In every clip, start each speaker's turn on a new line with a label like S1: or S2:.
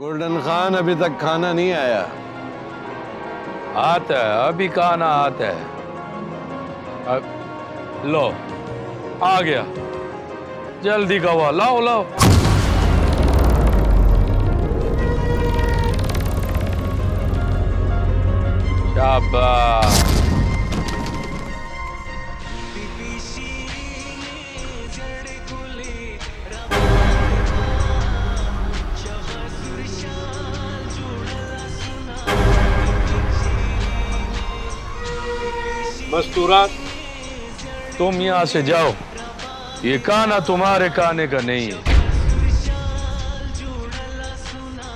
S1: Golden Khan अभी तक खाना नहीं आया।
S2: आता है, अभी खाना आता है। लो, आ गया। जल्दी गवा लाओ लाओ। शाबाश।
S1: मस्तूरा,
S2: तुम यहां से जाओ, ये खाना तुम्हारे खाने का नहीं है।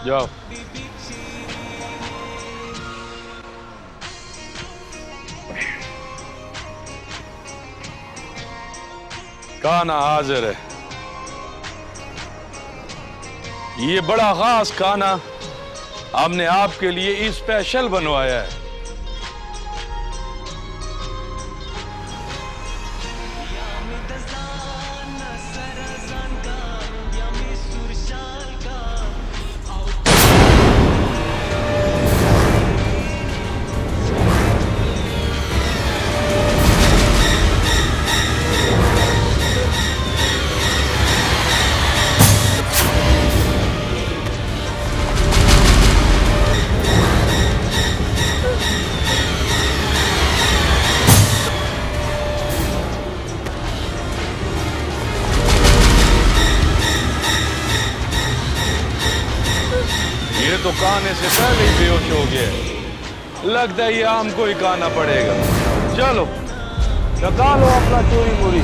S2: जाओ। खाना हाजिर है। ये बड़ा खास खाना हमने आपके लिए स्पेशल बनवाया है। ये तो खाने से पहले ही बेहोश हो गया। लगता है ये हमको ही खाना पड़ेगा। चलो निकालो अपना चोरी मोरी।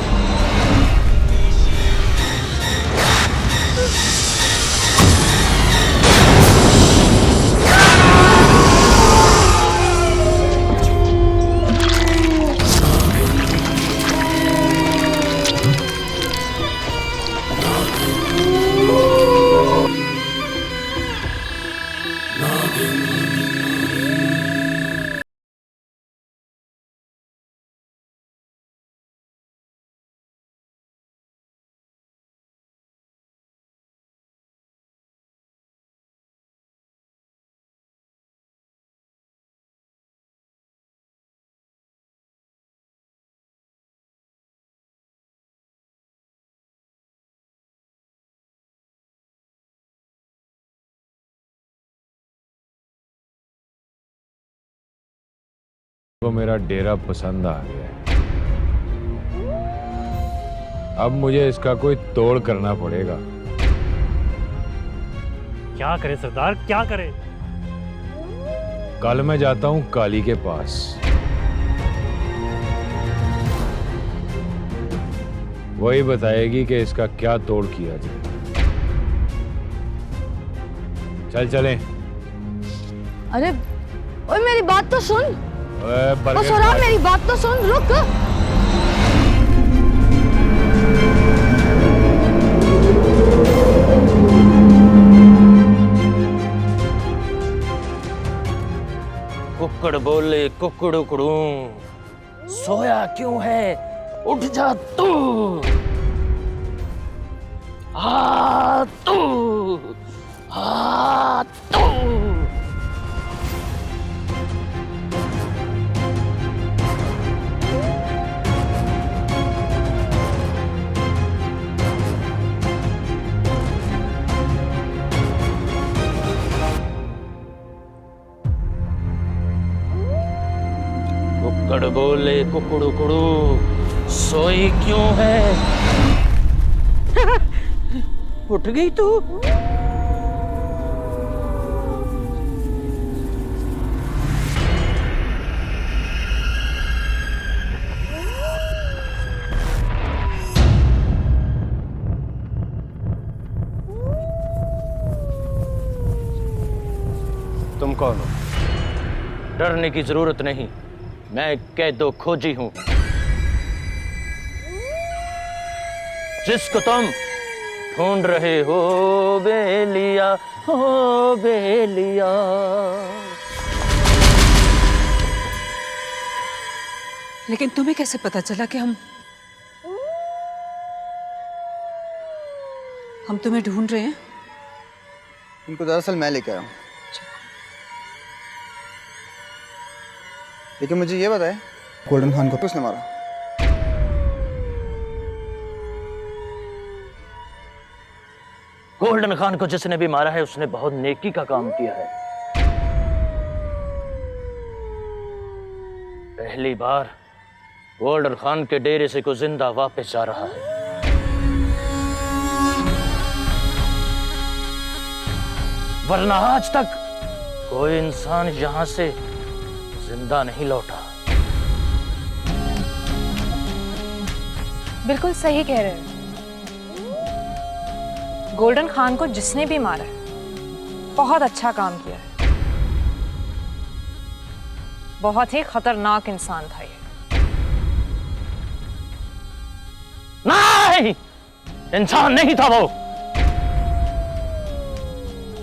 S3: को मेरा डेरा पसंद आ गया है। अब मुझे इसका कोई तोड़ करना पड़ेगा।
S4: क्या करे सरदार, क्या करे?
S3: कल मैं जाता हूं काली के पास। वही बताएगी कि इसका क्या तोड़ किया जाए। चल चलें।
S5: अरे ओए मेरी बात तो सुन।
S3: बरगद
S5: सोहराब मेरी बात तो सुन, रुक।
S6: कुक्कड़ बोले कुक्कड़ उकड़ू, सोया क्यों है, उठ जा तू। तू तू। कुक्कड़ बोले कुकड़ू कुड़ू, सोई क्यों है। उठ गई तू।
S1: तुम कौन हो?
S6: डरने की जरूरत नहीं, मैं कैदो खोजी हूं। जिसको तुम ढूंढ रहे हो बेलिया, हो बेलिया।
S7: लेकिन तुम्हें कैसे पता चला कि हम तुम्हें ढूंढ रहे हैं?
S8: इनको दरअसल मैं लेकर आया हूँ। लेकिन मुझे ये बताए, गोल्डन खान को किसने मारा?
S6: गोल्डन खान को जिसने भी मारा है उसने बहुत नेकी का काम किया है। पहली बार गोल्डन खान के डेरे से को जिंदा वापस जा रहा है। वरना आज तक कोई इंसान यहां से जिंदा नहीं लौटा।
S9: बिल्कुल सही कह रहे हैं। गोल्डन खान को जिसने भी मारा है बहुत अच्छा काम किया है। बहुत ही खतरनाक इंसान था ये।
S6: नहीं, इंसान नहीं था वो।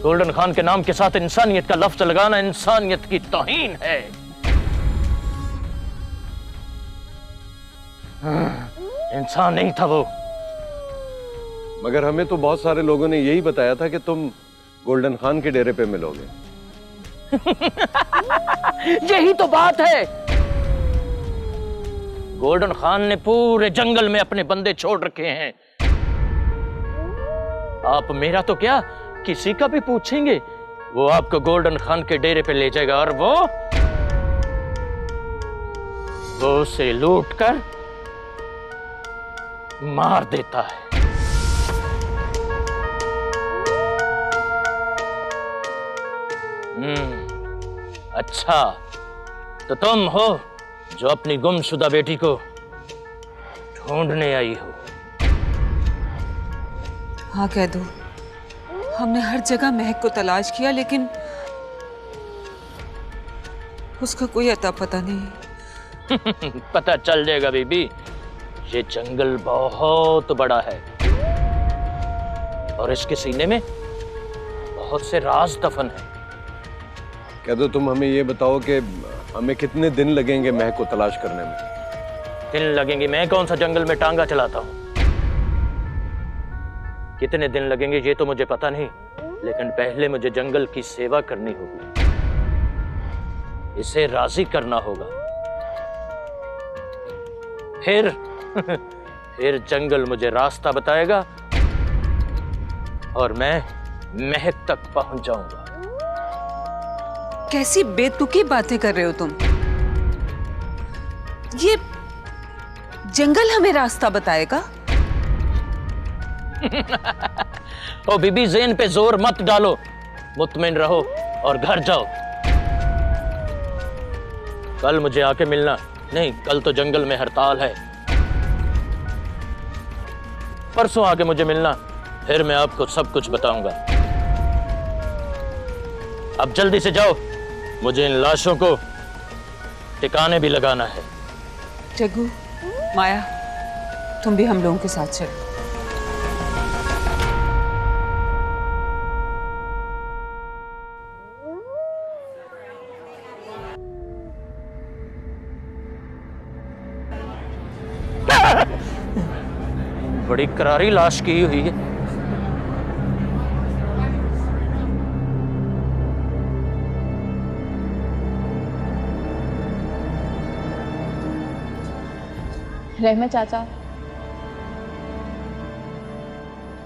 S6: गोल्डन खान के नाम के साथ इंसानियत का लफ्ज लगाना इंसानियत की तौहीन है। इंसान नहीं था वो।
S1: मगर हमें तो बहुत सारे लोगों ने यही बताया था कि तुम गोल्डन खान के डेरे पे मिलोगे।
S6: यही तो बात है। गोल्डन खान ने पूरे जंगल में अपने बंदे छोड़ रखे हैं। आप मेरा तो क्या किसी का भी पूछेंगे, वो आपको गोल्डन खान के डेरे पे ले जाएगा और वो उसे लूट कर मार देता है। अच्छा, तो तुम हो जो अपनी गुमशुदा बेटी को ढूंढने आई हो।
S7: हाँ कह दो। हमने हर जगह महक को तलाश किया लेकिन उसका कोई अता पता नहीं।
S6: पता चल जाएगा बीबी। ये जंगल बहुत बड़ा है और इसके सीने में बहुत से राज दफन है।
S1: कह दो, तुम हमें ये बताओ कि हमें कितने दिन लगेंगे महक को तलाश करने में?
S6: दिन लगेंगे? मैं कौन सा जंगल में टांगा चलाता हूं? कितने दिन लगेंगे ये तो मुझे पता नहीं, लेकिन पहले मुझे जंगल की सेवा करनी होगी। इसे राजी करना होगा। फिर जंगल मुझे रास्ता बताएगा और मैं महक तक पहुंच जाऊंगा।
S7: कैसी बेतुकी बातें कर रहे हो तुम? ये जंगल हमें रास्ता बताएगा?
S6: ओ बीबी, ज़हन पे जोर मत डालो, मुतमिन रहो और घर जाओ। कल मुझे आके मिलना। नहीं, कल तो जंगल में हड़ताल है। परसों आके मुझे मिलना, फिर मैं आपको सब कुछ बताऊंगा। अब जल्दी से जाओ, मुझे इन लाशों को ठिकाने भी लगाना है।
S7: जग्गू, माया, तुम भी हम लोगों के साथ चलो।
S6: बड़ी करारी लाश की हुई है।
S5: रहमत चाचा,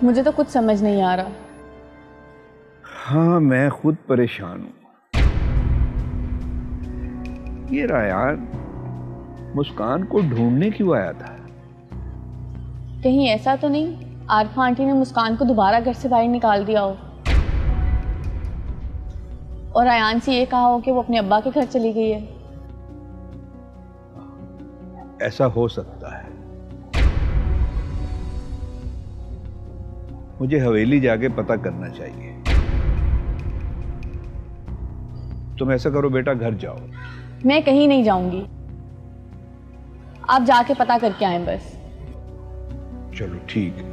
S5: मुझे तो कुछ समझ नहीं आ रहा।
S10: हाँ, मैं खुद परेशान हूं। ये रायान मुस्कान को ढूंढने क्यों आया था?
S5: कहीं ऐसा तो नहीं आरफा आंटी ने मुस्कान को दोबारा घर से बाहर निकाल दिया हो और अयान से ये कहा हो कि वो अपने अब्बा के घर चली गई है?
S10: ऐसा हो सकता है। मुझे हवेली जाके पता करना चाहिए। तुम ऐसा करो बेटा, घर जाओ।
S5: मैं कहीं नहीं जाऊंगी, आप जाके पता करके आए बस।
S10: चलो ठीक है।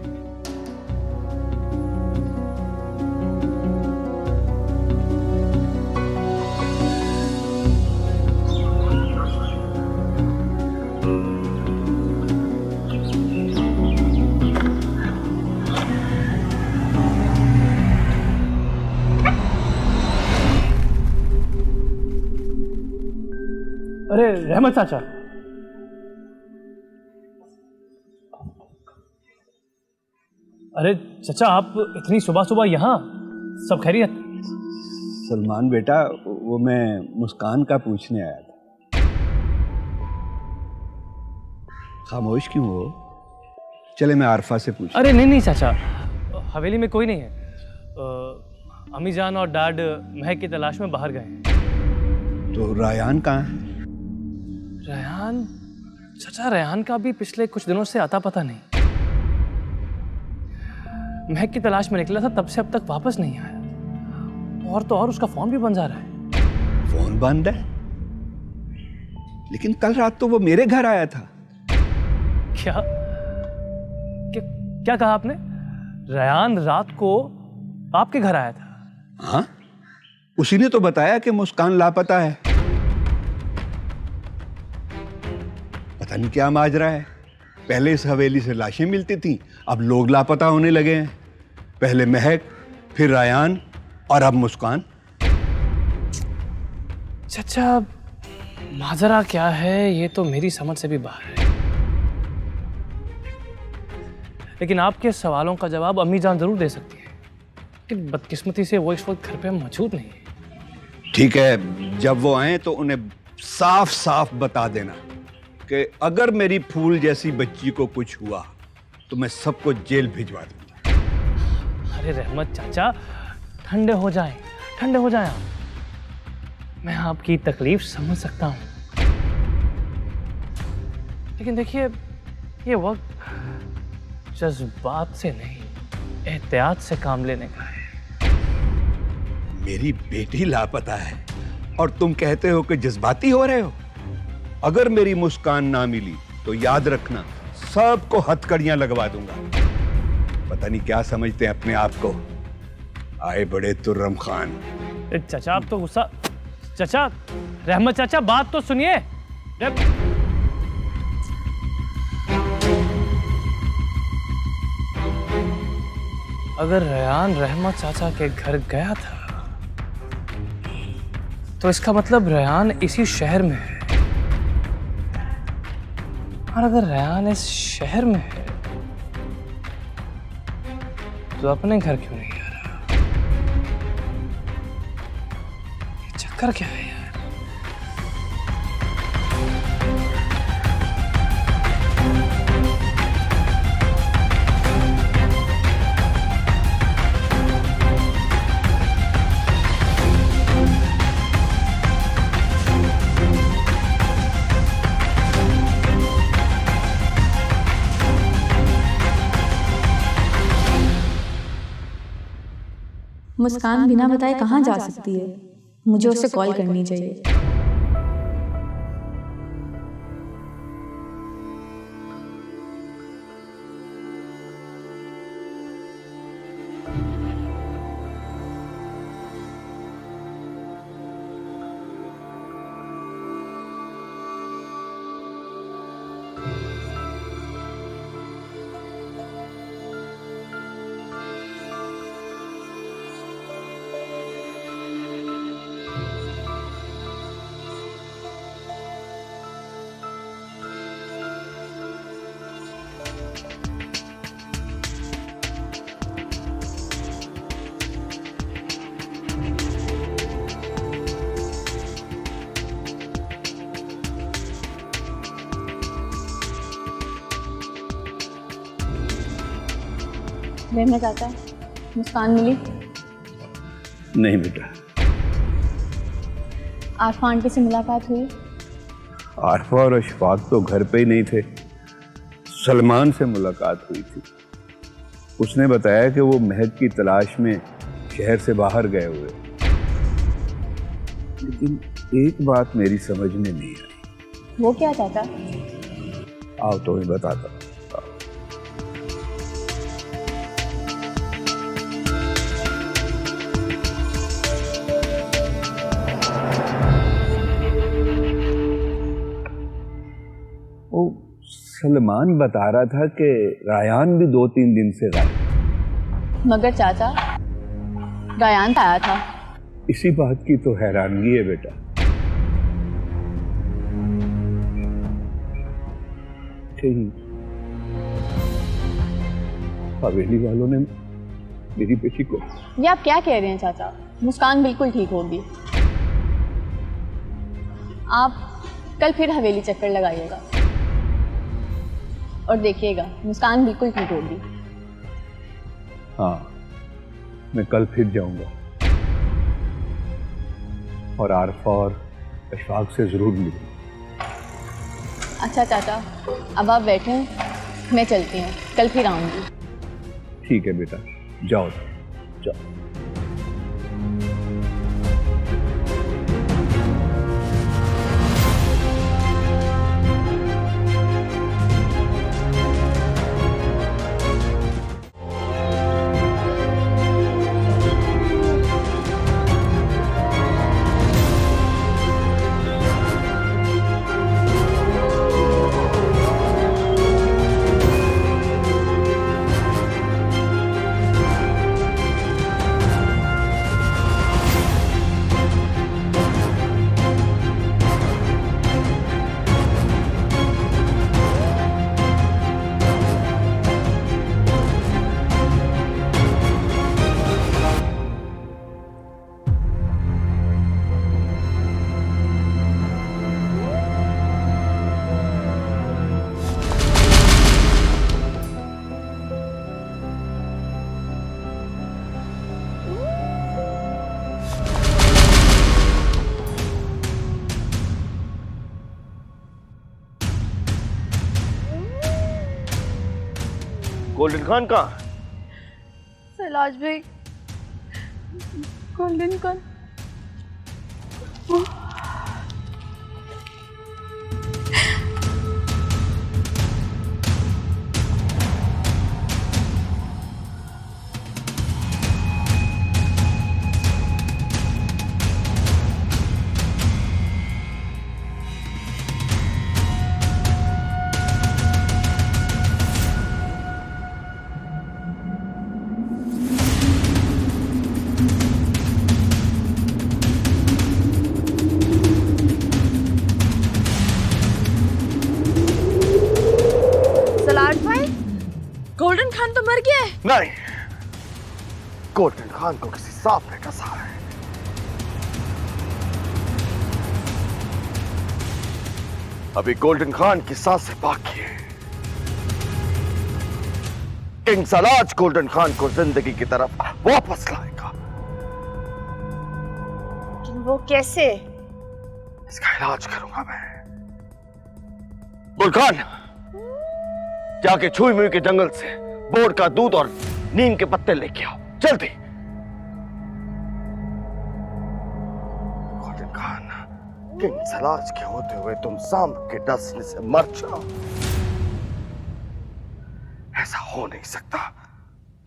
S4: अरे रहमत चाचा, अरे चाचा आप इतनी सुबह सुबह यहाँ, सब खैरियत?
S10: सलमान बेटा, वो मैं मुस्कान का पूछने आया था। खामोश क्यों हो? चले मैं आरफा से पूछ।
S4: अरे नहीं नहीं चाचा, हवेली में कोई नहीं है। अम्मी जान और डैड महक की तलाश में बाहर गए हैं।
S10: तो रायान कहाँ है?
S4: रेहान चाचा, रेहान का भी पिछले कुछ दिनों से आता पता नहीं। महक की तलाश में निकला था, तब से अब तक वापस नहीं आया। और तो और उसका फोन भी बंद जा रहा है।
S10: फोन बंद है? लेकिन कल रात तो वो मेरे घर आया था।
S4: क्या क्या कहा आपने? रेहान रात को आपके घर आया था?
S10: हाँ, उसी ने तो बताया कि मुस्कान लापता है। पता नहीं क्या माजरा है। पहले इस हवेली से लाशें मिलती थीं, अब लोग लापता होने लगे हैं। पहले महक, फिर रायान और अब मुस्कान।
S4: चाचा माजरा क्या है ये तो मेरी समझ से भी बाहर है, लेकिन आपके सवालों का जवाब अम्मी जान जरूर दे सकती है। लेकिन बदकिस्मती से वो इस वक्त घर पे मौजूद नहीं है।
S10: ठीक है, जब वो आए तो उन्हें साफ साफ बता देना कि अगर मेरी फूल जैसी बच्ची को कुछ हुआ तो मैं सबको जेल भिजवा दूंगा।
S4: अरे रहमत चाचा, ठंडे हो जाएं, ठंडे हो जाएं आप। मैं आपकी तकलीफ समझ सकता हूं, लेकिन देखिए ये वक्त जज्बात से नहीं, एहतियात से काम लेने का है।
S10: मेरी बेटी लापता है और तुम कहते हो कि जज्बाती हो रहे हो। अगर मेरी मुस्कान ना मिली तो याद रखना, सबको हथकड़ियां लगवा दूंगा। पता नहीं क्या समझते हैं अपने आप को। आए बड़े तुर्रम खान।
S4: चाचा आप तो गुस्सा। चाचा, रहमत चाचा बात तो सुनिए। अगर रेहान रहमत चाचा के घर गया था तो इसका मतलब रेहान इसी शहर में है। और अगर रेहान इस शहर में है तो अपने घर क्यों नहीं आ रहा? ये चक्कर क्या है यार?
S5: मुस्कान बिना बताए कहाँ जा सकती है? मुझे उसे कॉल करनी चाहिए। रहमत आता है, मुस्कान मिली?
S10: नहीं बेटा।
S5: आरफा आंटी से मुलाकात हुई?
S10: आरफा और अशफाक तो घर पे ही नहीं थे। सलमान से मुलाकात हुई थी। उसने बताया कि वो महक की तलाश में शहर से बाहर गए हुए। लेकिन एक बात मेरी समझ में नहीं आई।
S5: वो क्या चाचा?
S10: आओ तो ही बताता हूं। वो सलमान बता रहा था कि रायान भी 2-3 दिन से गायब।
S5: मगर चाचा, रायान आया था।
S10: इसी बात की तो हैरानगी है बेटा। बैठे ही हवेली वालों ने मेरी बेटी को।
S5: ये आप क्या कह रहे हैं चाचा? मुस्कान बिल्कुल ठीक होगी। आप कल फिर हवेली चक्कर लगाइएगा और देखिएगा मुस्कान बिल्कुल ठीक होगी।
S10: हाँ, मैं कल फिर जाऊंगा और आरफा और अशफाक से जरूर मिलूंगा।
S5: अच्छा चाचा, अब आप बैठे, मैं चलती हूँ, कल फिर आऊँगी।
S10: ठीक है बेटा, जाओ जाओ।
S6: गोल्डन खान कहाँ?
S5: सलाज भाई, गोल्डन खान
S9: गोल्डन खान तो मर गया है।
S6: नहीं, गोल्डन खान को किसी सांप ने डसा है। अभी गोल्डन खान की सांसें बाकी है। किंग सलाज गोल्डन खान को जिंदगी की तरफ वापस लाएगा।
S9: वो कैसे?
S6: इसका इलाज करूंगा मैं। गुल खान, जाके छुई मुई के जंगल से बोर्ड का दूध और नीम के पत्ते लेके आओ, जल्दी। गोल्डन खान, किंग सलाज के होते हुए तुम सांप के डसने से मर जाओ। ऐसा हो नहीं सकता।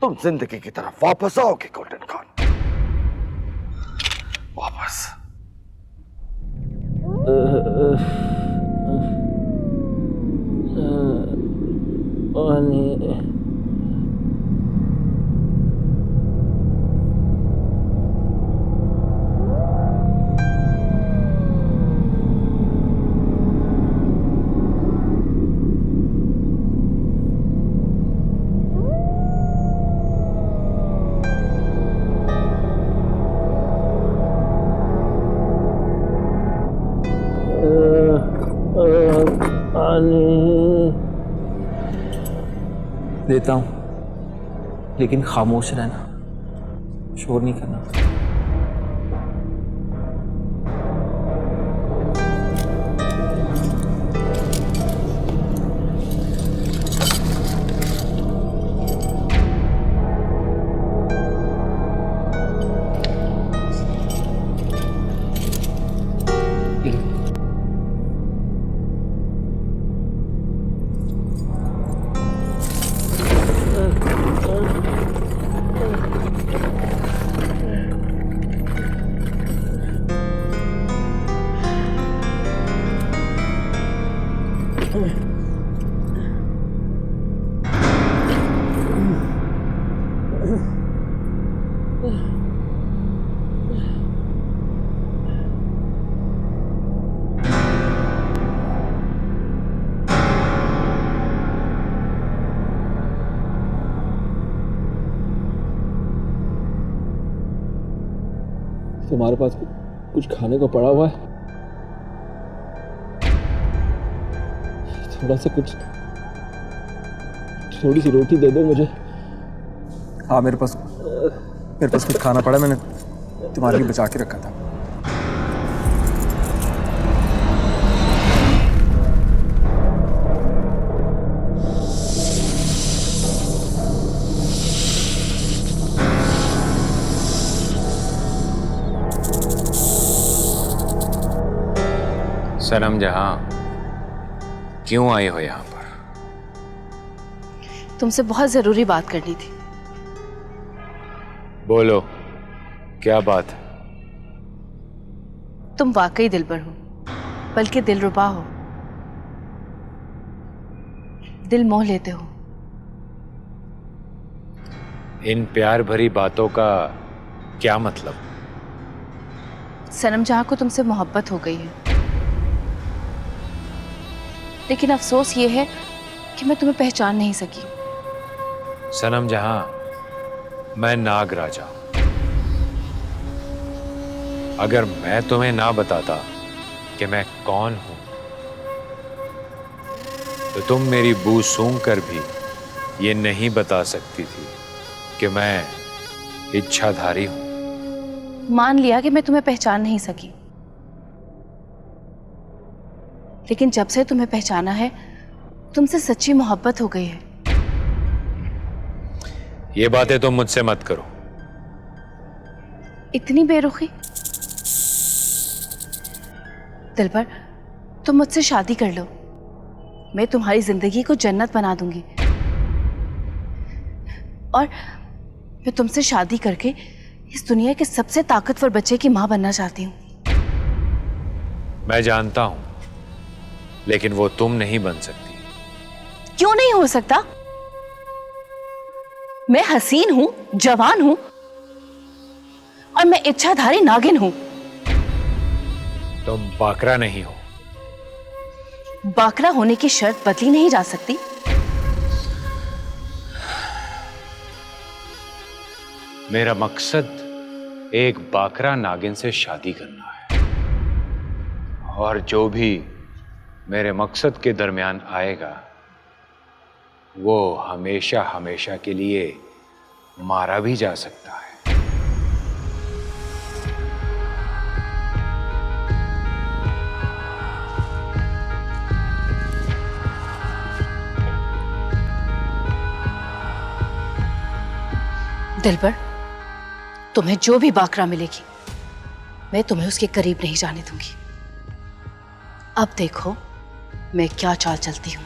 S6: तुम जिंदगी की तरफ वापस आओगे गोल्डन खान, वापस।
S11: देता हूं, लेकिन खामोश रहना, शोर नहीं करना। तुम्हारे पास कुछ खाने को पड़ा हुआ है? थोड़ा सा कुछ, थोड़ी सी रोटी दे दो मुझे।
S8: हाँ मेरे पास कुछ खाना पड़ा, मैंने तुम्हारे लिए बचा के रखा था।
S3: सनम जहां, क्यों आए हो यहां पर?
S5: तुमसे बहुत जरूरी बात करनी थी।
S3: बोलो, क्या बात है?
S5: तुम वाकई दिलबर हो, बल्कि दिलरुबा हो। दिल मोह लेते हो।
S3: इन प्यार भरी बातों का क्या मतलब?
S5: सनम जहां को तुमसे मोहब्बत हो गई है, लेकिन अफसोस ये है कि मैं तुम्हें पहचान नहीं सकी।
S3: सनम जहां, मैं नाग राजा हूं। अगर मैं तुम्हें ना बताता कि मैं कौन हूं, तो तुम मेरी बू सूंघ कर भी ये नहीं बता सकती थी कि मैं इच्छाधारी हूं।
S5: मान लिया कि मैं तुम्हें पहचान नहीं सकी, लेकिन जब से तुम्हें पहचाना है, तुमसे सच्ची मोहब्बत हो गई है।
S3: ये बातें तुम मुझसे मत करो।
S5: इतनी बेरुखी? दिलबर, तुम मुझसे शादी कर लो, मैं तुम्हारी जिंदगी को जन्नत बना दूंगी। और मैं तुमसे शादी करके इस दुनिया के सबसे ताकतवर बच्चे की मां बनना चाहती हूँ।
S3: मैं जानता हूं, लेकिन वो तुम नहीं बन सकती।
S5: क्यों नहीं हो सकता? मैं हसीन हूं, जवान हूं, और मैं इच्छाधारी नागिन हूं।
S3: तुम बाकरा नहीं हो।
S5: बाकरा होने की शर्त बदली नहीं जा सकती।
S3: मेरा मकसद एक बाकरा नागिन से शादी करना है, और जो भी मेरे मकसद के दरमियान आएगा, वो हमेशा हमेशा के लिए मारा भी जा सकता है।
S5: दिलबर, तुम्हें जो भी बाकरा मिलेगी, मैं तुम्हें उसके करीब नहीं जाने दूंगी। अब देखो मैं क्या चाल चलती हूं।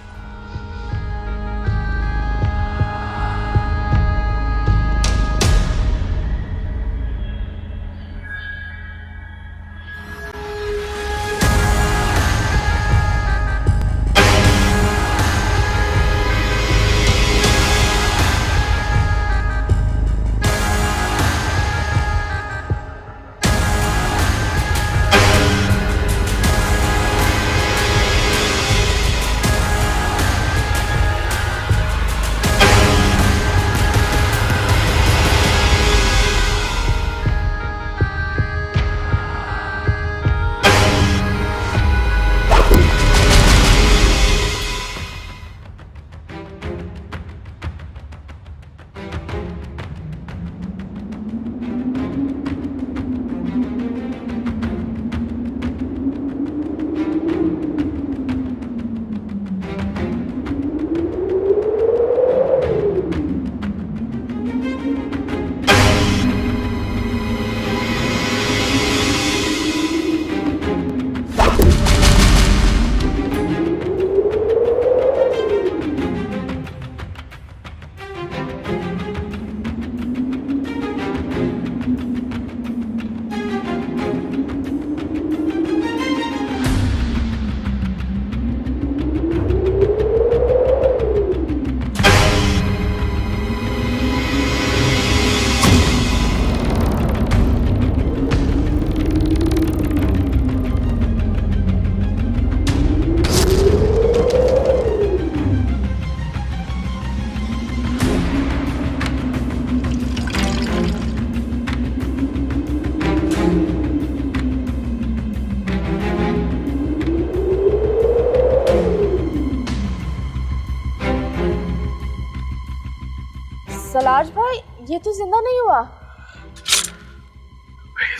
S9: सलाज भाई, ये तो जिंदा नहीं हुआ।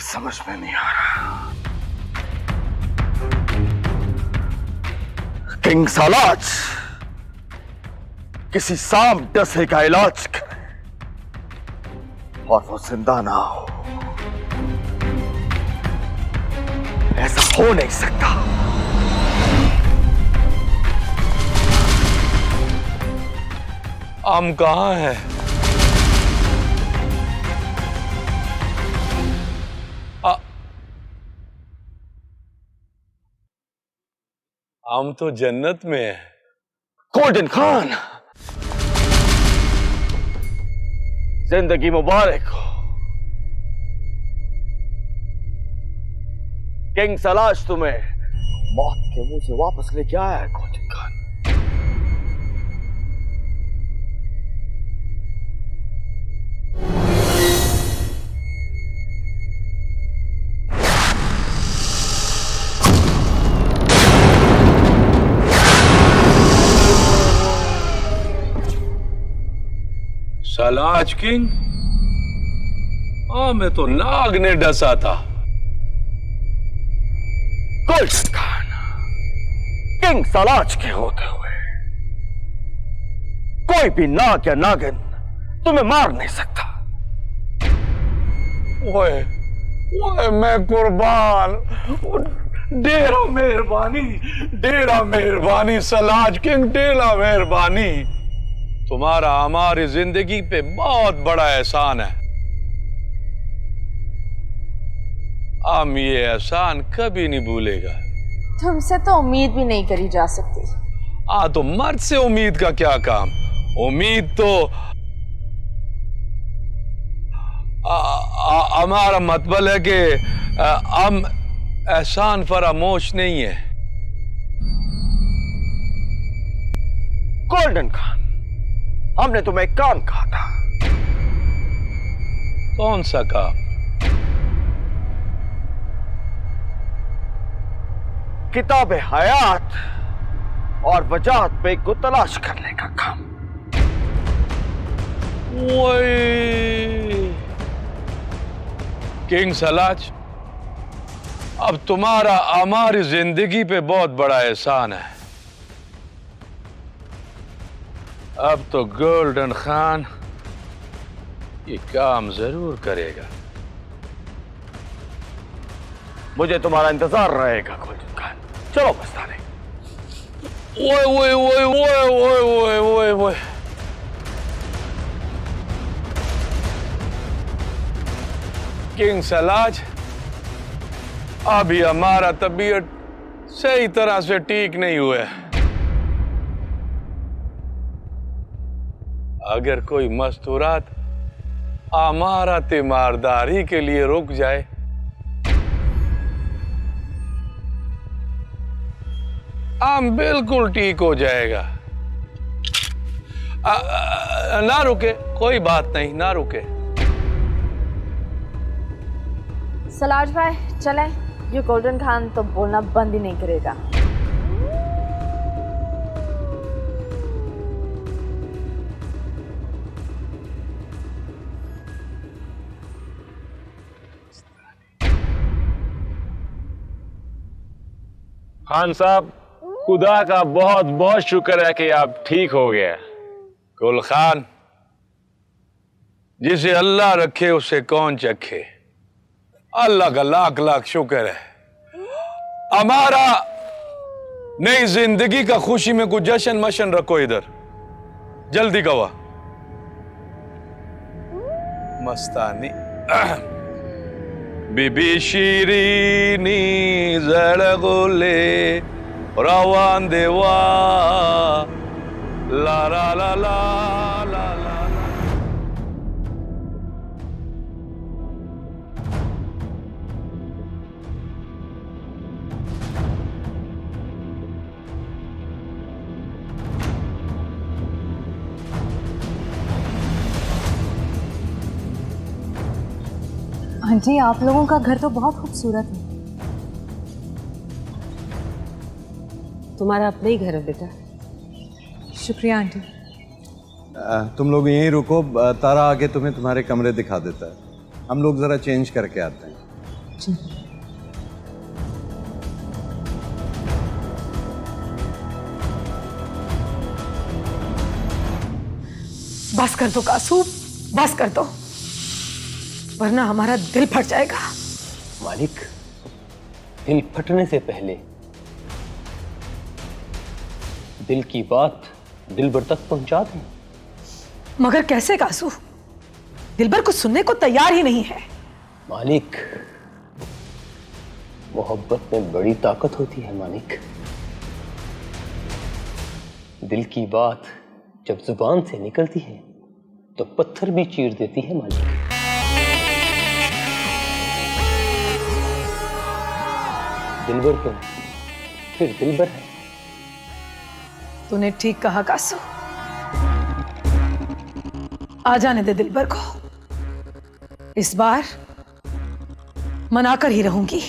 S10: समझ में नहीं आ रहा। किंग सालाज किसी सांप डसे का इलाज करे और वो जिंदा ना हो, ऐसा हो नहीं सकता।
S2: हम कहाँ हैं? हम तो जन्नत में हैं।
S10: गोल्डन खान, जिंदगी मुबारक हो। किंग सलाज तुम्हें मौत के मुंह से वापस लेके आया है गोल्डन खान।
S2: सलाज किंग? मैं तो नाग ने डसा था।
S10: गोल्डन खान, किंग सलाज के होते हुए कोई भी नाग या नागिन तुम्हें मार नहीं सकता।
S2: ओए, ओए मैं कुर्बान। डेरा मेहरबानी, डेरा मेहरबानी सलाज किंग, डेरा मेहरबानी। तुम्हारा हमारी जिंदगी पे बहुत बड़ा एहसान है। हम ये एहसान कभी नहीं भूलेगा।
S9: तुमसे तो उम्मीद भी नहीं करी जा सकती।
S2: तो मर्द से उम्मीद का क्या काम? उम्मीद तो हमारा मतलब है कि हम एहसान फरामोश नहीं है।
S10: गोल्डन खान, हमने तुम्हें एक काम कहा था।
S2: कौन सा काम?
S10: किताब हयात और वजात पे को तलाश करने का काम।
S2: किंग सलाज, अब तुम्हारा हमारी जिंदगी पे बहुत बड़ा एहसान है। अब तो गोल्डन खान ये काम जरूर करेगा।
S10: मुझे तुम्हारा इंतजार रहेगा गोल्डन खान। चलो मस्ताने।
S2: ओए ओए ओए ओए ओए ओए ओए ओए, किंग सलाज, अभी हमारा तबीयत सही तरह से ठीक नहीं हुआ है। अगर कोई मस्तूरात हमारा तीमारदारी के लिए रुक जाए, हम बिल्कुल ठीक हो जाएगा। ना रुके, कोई बात नहीं, ना रुके।
S9: सलाज भाई चलें, ये गोल्डन खान तो बोलना बंद ही नहीं करेगा।
S3: खान साहब, खुदा का बहुत बहुत शुक्र है कि आप ठीक हो गए।
S2: गुल खान, जिसे अल्लाह रखे उसे कौन चखे। अल्लाह का लाख लाख शुक्र है। हमारा नई जिंदगी का खुशी में कुछ जश्न मशन रखो इधर, जल्दी कवा। मस्तानी बीबी शीरीनी जड़गोले रवान देवा ला ला ला ला ला ला।
S7: आंटी, आप लोगों का घर तो बहुत खूबसूरत है। तुम्हारा अपना ही घर है बेटा। शुक्रिया आंटी।
S1: तुम लोग यहीं रुको, तारा आके तुम्हें तुम्हारे कमरे दिखा देता है। हम लोग जरा चेंज करके आते हैं।
S7: बस कर दो कासू, बस कर दो, वरना हमारा दिल फट जाएगा।
S11: मालिक, दिल फटने से पहले दिल की बात दिलबर तक पहुंचा दें।
S7: मगर कैसे कासू? दिलबर कुछ सुनने को तैयार ही नहीं है।
S11: मालिक, मोहब्बत में बड़ी ताकत होती है मालिक। दिल की बात जब जुबान से निकलती है तो पत्थर भी चीर देती है मालिक। दिलबर तो फिर दिलबर है।
S7: तूने ठीक कहा कासू, आ जाने दे दिलबर को। इस बार मनाकर ही रहूंगी।